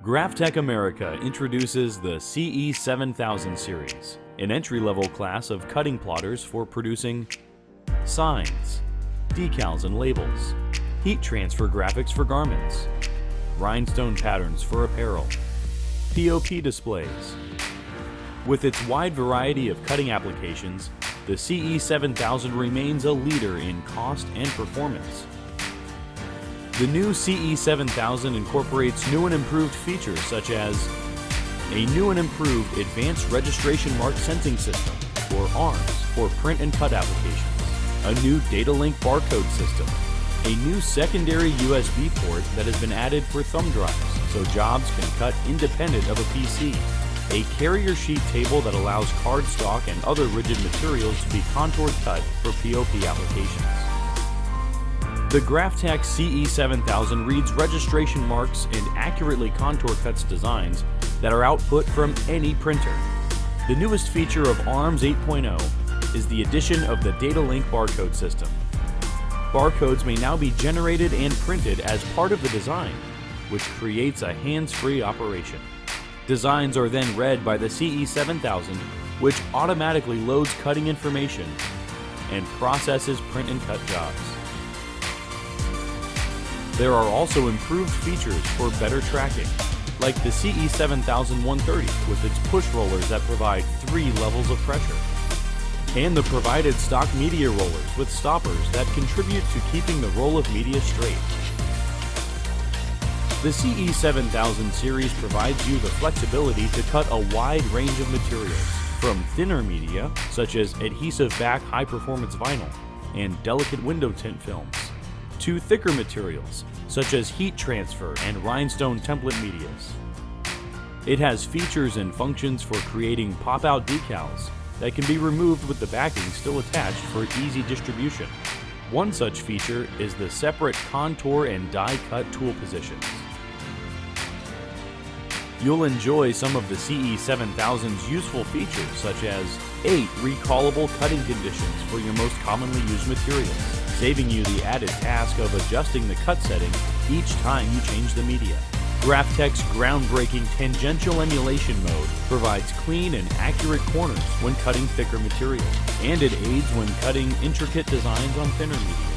Graphtec America introduces the CE7000 series, an entry-level class of cutting plotters for producing signs, decals and labels, heat transfer graphics for garments, rhinestone patterns for apparel, POP displays. With its wide variety of cutting applications, the CE7000 remains a leader in cost and performance. The new CE7000 incorporates new and improved features such as a new and improved Advanced Registration Mark Sensing System, or ARMS, for print and cut applications, a new data link barcode system, a new secondary USB port that has been added for thumb drives so jobs can cut independent of a PC, a carrier sheet table that allows cardstock and other rigid materials to be contoured cut for POP applications. The Graphtec CE7000 reads registration marks and accurately contour cuts designs that are output from any printer. The newest feature of ARMS 8.0 is the addition of the data link barcode system. Barcodes may now be generated and printed as part of the design, which creates a hands-free operation. Designs are then read by the CE7000, which automatically loads cutting information and processes print and cut jobs. There are also improved features for better tracking, like the CE7000-130 with its push rollers that provide 3 levels of pressure, and the provided stock media rollers with stoppers that contribute to keeping the roll of media straight. The CE7000 series provides you the flexibility to cut a wide range of materials, from thinner media, such as adhesive back high-performance vinyl and delicate window tint films, to thicker materials, such as heat transfer and rhinestone template medias. It has features and functions for creating pop-out decals that can be removed with the backing still attached for easy distribution. One such feature is the separate contour and die cut tool positions. You'll enjoy some of the CE7000's useful features, such as 8 recallable cutting conditions for your most commonly used materials, saving you the added task of adjusting the cut setting each time you change the media. Graphtec's groundbreaking tangential emulation mode provides clean and accurate corners when cutting thicker material, and it aids when cutting intricate designs on thinner media.